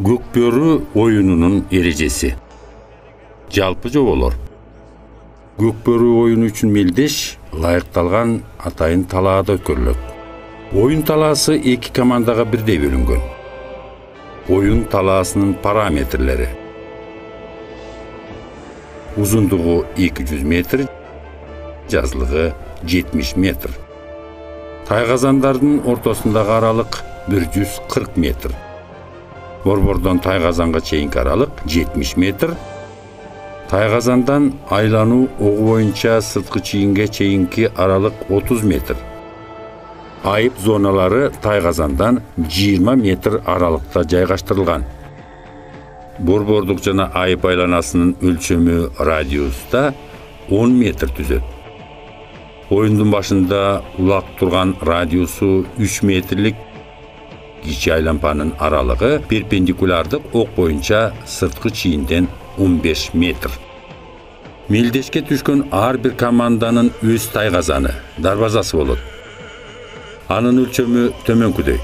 Көкбөрү оюнунун эрежеси. Жалпы жоболор. Көкбөрү оюну үчүн мелдеш ылайыкталган атайын талаада өткөрүлөт. Оюн талаасы эки командага бирдей бөлүнгөн. Оюн талаасынын параметрлери: узундугу 200 метр, жазлыгы 70 метр. Тайгазандардын ортосундагы аралык 140 метр. Борбордон тайгазанга чейинки аралык 70 метр. Тайгазандан айлануу огу боюнча сырткы чийинге чейинки аралык 30 метр. Айып зоналары тайгазандан 20 метр аралыкта жайгаштырылган. Борбордук жана айып айланасынын өлчөмү радиуста 10 метр түзөт. Оюндун башында улак турган радиусу 3 метрлик кичи айланпанын аралыгы перпендикулардык ок боюнча сырткы чийинден 15 метр. Мелдешке түшкөн ар бир команданын өз тайгазаны, дарбазасы болот. Анын өлчөмү төмөнкүдөй.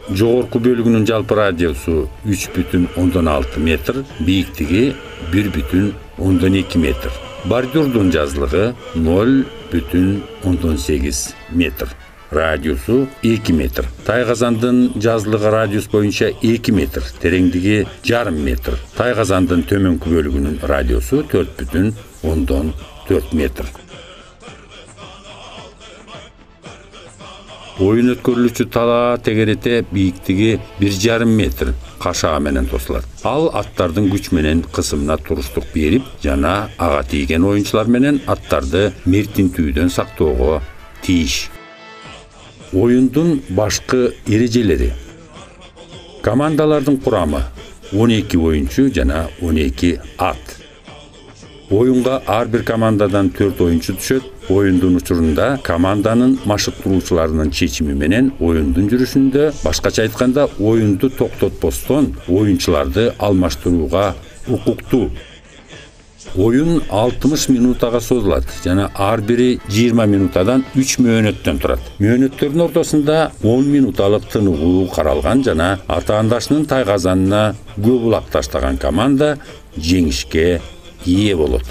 Жогорку бөлүгүнүн жалпы радиусу 3,6 метр, бийиктиги 1,2 метр. Бордюрдун жазлыгы 0,8 метр. Радиусу 2 метр. Тайгазандын жазлыгы радиус боюнча 2 метр, тереңдиги 0,5 метр. Тайгазандын төмөнкү бөлүгүнүн радиусу 4,4 метр. Оюн өткөрүлүүчү талаа тегерете бийиктиги 1,5 метр кашаа менен тосулат. Ал аттардын күч менен кысымына туруштук берип жана ага тийген оюнчулар менен аттарды мертинтүүдөн сактоого тийиш. Оюндун башкы эрежелери: командалардын курамы 12 оюнчу жана 12 ат. Оюнга ар бир командадан 4 оюнчу түшөт. Оюндун учурунда команданын машыктыруучуларынын чечими менен оюндун жүрүшүндө, башкача айтканда, оюнду токтотпостон оюнчуларды алмаштырууга укуктуу. Оюн 60 минутага созулат жана ар бири 20 минутадан 3 мөөнөттөн турат. Мөөнөттөрдүн ортосунда 10 минуталык тыныгуу каралган жана атаандашынын тайгазанына көп улак таштаган команда жеңишке ээ болот.